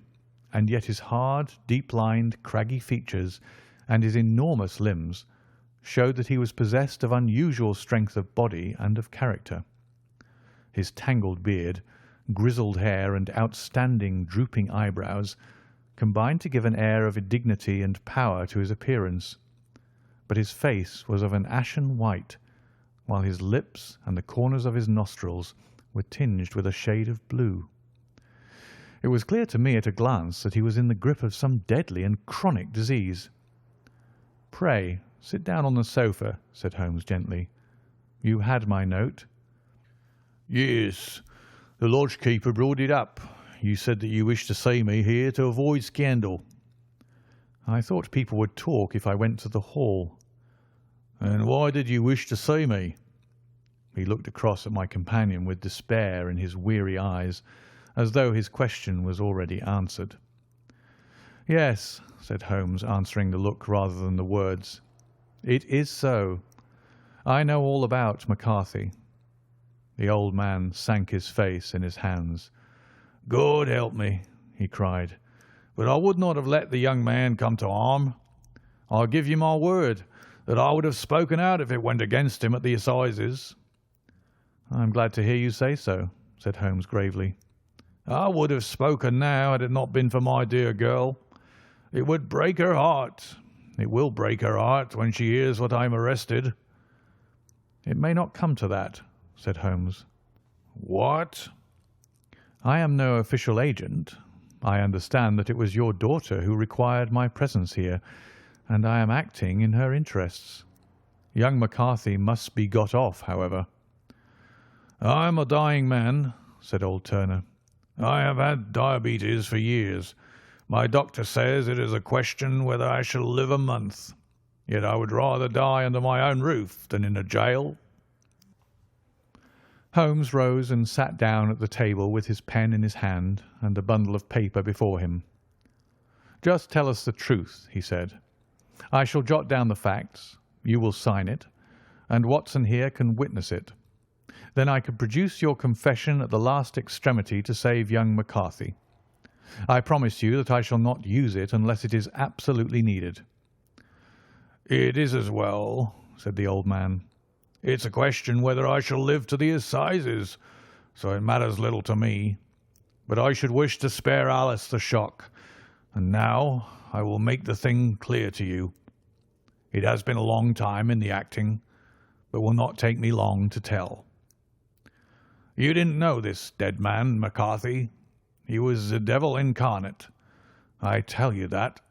and yet his hard, deep-lined, craggy features and his enormous limbs showed that he was possessed of unusual strength of body and of character. His tangled beard, grizzled hair, and outstanding, drooping eyebrows combined to give an air of dignity and power to his appearance, but his face was of an ashen white, while his lips and the corners of his nostrils were tinged with a shade of blue. It was clear to me at a glance that he was in the grip of some deadly and chronic disease. "Pray, sit down on the sofa," said Holmes gently. "You had my note?" "Yes. The lodge-keeper brought it up. You said that you wished to see me here to avoid scandal." "I thought people would talk if I went to the hall." "And why did you wish to see me?" He looked across at my companion with despair in his weary eyes, as though his question was already answered. "Yes," said Holmes, answering the look rather than the words. "It is so. I know all about McCarthy." The old man sank his face in his hands. "God help me," he cried, "but I would not have let the young man come to harm. I give you my word that I would have spoken out if it went against him at the assizes." "I am glad to hear you say so," said Holmes gravely. "I would have spoken now had it not been for my dear girl. It would break her heart. It will break her heart when she hears that I am arrested." "It may not come to that," said Holmes. "What?" "I am no official agent. I understand that it was your daughter who required my presence here, and I am acting in her interests. Young McCarthy must be got off, however." "I am a dying man," said old Turner. "I have had diabetes for years. My doctor says it is a question whether I shall live a month. Yet I would rather die under my own roof than in a jail." Holmes rose and sat down at the table with his pen in his hand and a bundle of paper before him. "Just tell us the truth," he said. "I shall jot down the facts. You will sign it, and Watson here can witness it. Then I can produce your confession at the last extremity to save young McCarthy. I promise you that I shall not use it unless it is absolutely needed." "It is as well," said the old man. "It's a question whether I shall live to the assizes, so it matters little to me. But I should wish to spare Alice the shock, and now I will make the thing clear to you. It has been a long time in the acting, but will not take me long to tell. You didn't know this dead man, McCarthy. He was the devil incarnate. I tell you that.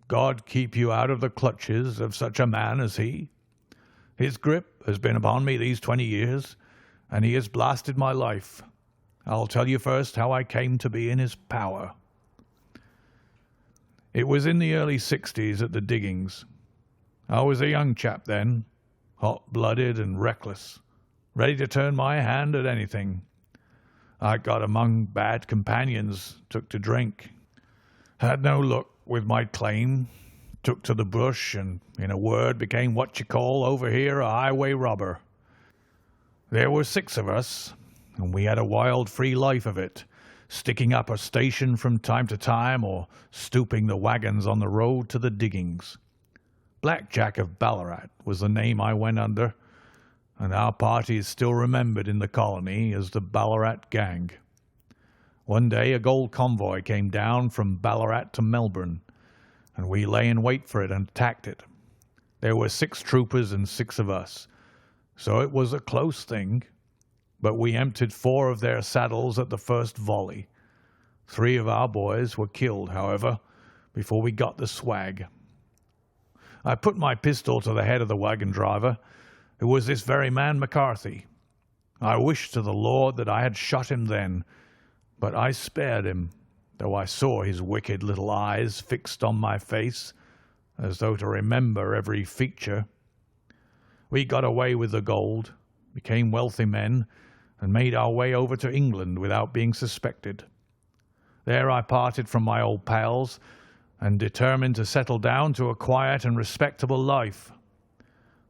God keep you out of the clutches of such a man as he. His grip has been upon me these 20 years, and he has blasted my life. I'll tell you first how I came to be in his power. It was in the early 60s at the diggings. I was a young chap then, hot-blooded and reckless, ready to turn my hand at anything. I got among bad companions, took to drink, had no luck with my claim, took to the bush, and, in a word, became what you call over here a highway robber. There were 6 of us, and we had a wild, free life of it, sticking up a station from time to time or stooping the wagons on the road to the diggings. Black Jack of Ballarat was the name I went under, and our party is still remembered in the colony as the Ballarat Gang. One day a gold convoy came down from Ballarat to Melbourne, and we lay in wait for it and attacked it. There were 6 troopers and 6 of us, so it was a close thing, but we emptied 4 of their saddles at the first volley. 3 of our boys were killed, however, before we got the swag. I put my pistol to the head of the wagon driver, who was this very man McCarthy. I wished to the Lord that I had shot him then, but I spared him, though I saw his wicked little eyes fixed on my face, as though to remember every feature. We got away with the gold, became wealthy men, and made our way over to England without being suspected. There I parted from my old pals and determined to settle down to a quiet and respectable life,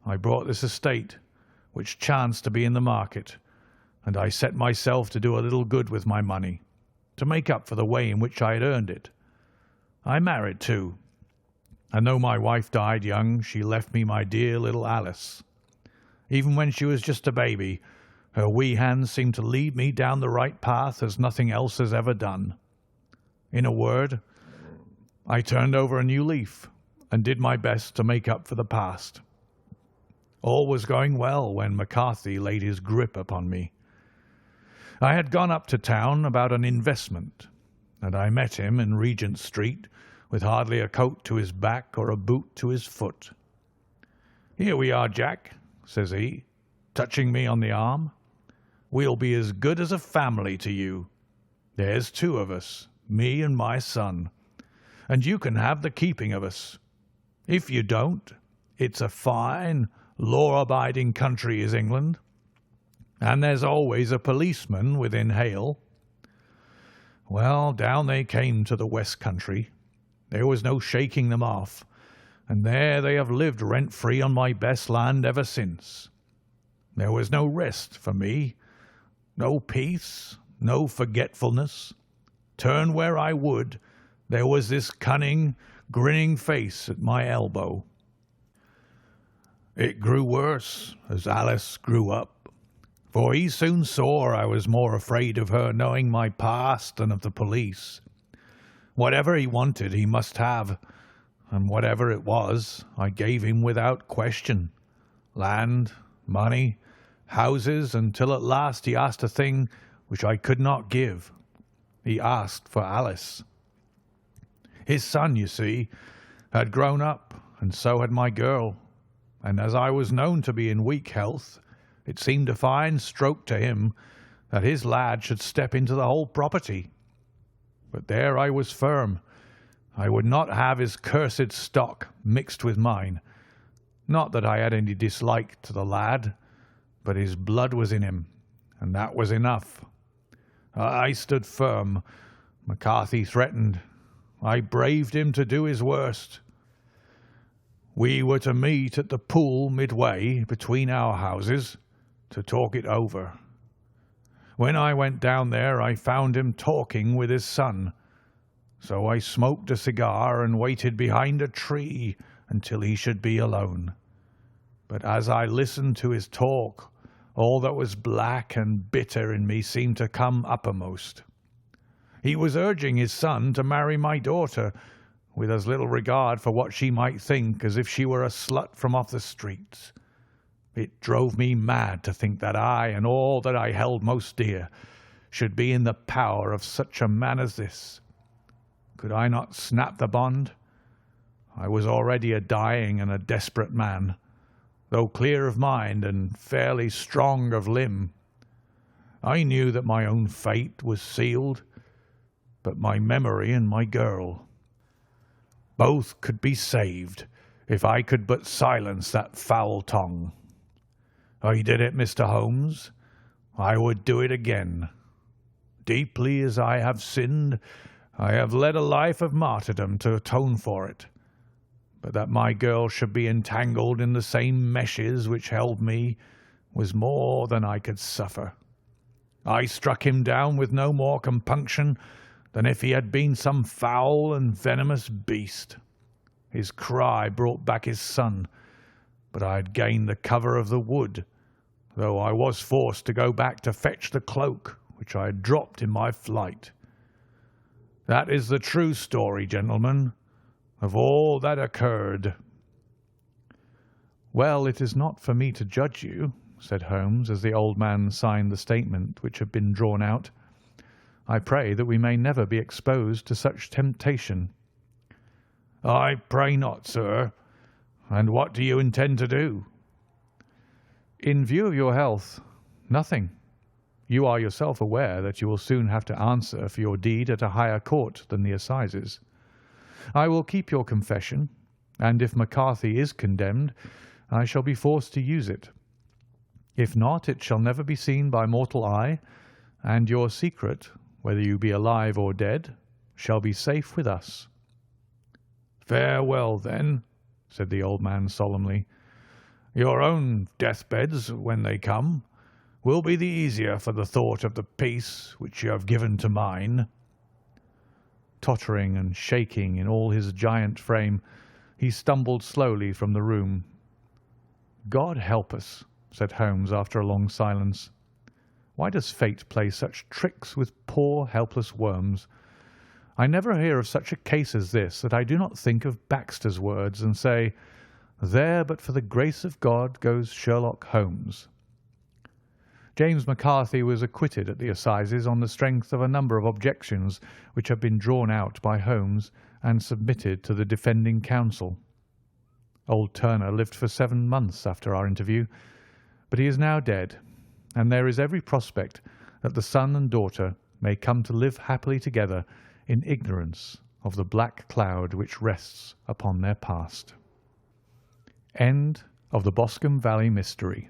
I bought this estate, which chanced to be in the market, and I set myself to do a little good with my money, to make up for the way in which I had earned it. I married too, and though my wife died young, she left me my dear little Alice. Even when she was just a baby, her wee hands seemed to lead me down the right path as nothing else has ever done. In a word, I turned over a new leaf and did my best to make up for the past. All was going well when McCarthy laid his grip upon me. I had gone up to town about an investment, and I met him in Regent Street with hardly a coat to his back or a boot to his foot. "Here we are, Jack," says he, touching me on the arm. "We'll be as good as a family to you. There's two of us, me and my son, and you can have the keeping of us. If you don't, it's a fine, law-abiding country is England, and there's always a policeman within hail." Well, down they came to the West Country. There was no shaking them off, and there they have lived rent-free on my best land ever since. There was no rest for me, no peace, no forgetfulness. Turn where I would, there was this cunning, grinning face at my elbow. It grew worse as Alice grew up, for he soon saw I was more afraid of her knowing my past than of the police. Whatever he wanted he must have, and whatever it was I gave him without question. Land, money, houses, until at last he asked a thing which I could not give. He asked for Alice. His son, you see, had grown up, and so had my girl, and as I was known to be in weak health, it seemed a fine stroke to him that his lad should step into the whole property. But there I was firm. I would not have his cursed stock mixed with mine. Not that I had any dislike to the lad, but his blood was in him, and that was enough. I stood firm. McCarthy threatened. I braved him to do his worst. We were to meet at the pool midway between our houses to talk it over. When I went down there I found him talking with his son, so I smoked a cigar and waited behind a tree until he should be alone. But as I listened to his talk, all that was black and bitter in me seemed to come uppermost. He was urging his son to marry my daughter, with as little regard for what she might think as if she were a slut from off the streets. It drove me mad to think that I and all that I held most dear should be in the power of such a man as this. Could I not snap the bond? I was already a dying and a desperate man, though clear of mind and fairly strong of limb. I knew that my own fate was sealed, but my memory and my girl, both could be saved if I could but silence that foul tongue. I did it, Mr. Holmes. I would do it again. Deeply as I have sinned, I have led a life of martyrdom to atone for it. But that my girl should be entangled in the same meshes which held me was more than I could suffer. I struck him down with no more compunction than if he had been some foul and venomous beast. His cry brought back his son, but I had gained the cover of the wood, though I was forced to go back to fetch the cloak which I had dropped in my flight. That is the true story, gentlemen, of all that occurred." "Well, it is not for me to judge you," said Holmes, as the old man signed the statement which had been drawn out. "I pray that we may never be exposed to such temptation." "I pray not, sir. And what do you intend to do?" "In view of your health, nothing. You are yourself aware that you will soon have to answer for your deed at a higher court than the assizes. I will keep your confession, and if McCarthy is condemned, I shall be forced to use it. If not, it shall never be seen by mortal eye, and your secret, whether you be alive or dead, shall be safe with us."
"Farewell, then," said the old man solemnly.
Your own deathbeds, when they come, will be the easier for the thought of the peace which you have given to mine." Tottering and shaking in all his giant frame, he stumbled slowly from the room. "God help us," said Holmes after a long silence. "Why does fate play such tricks with poor helpless worms? I never hear of such a case as this that I do not think of Baxter's words and say, 'There but for the grace of God goes Sherlock Holmes.'" James McCarthy was acquitted at the assizes on the strength of a number of objections which had been drawn out by Holmes and submitted to the defending counsel. Old Turner lived for 7 months after our interview, but he is now dead, and there is every prospect that the son and daughter may come to live happily together in ignorance of the black cloud which rests upon their past. End of the Boscombe Valley Mystery.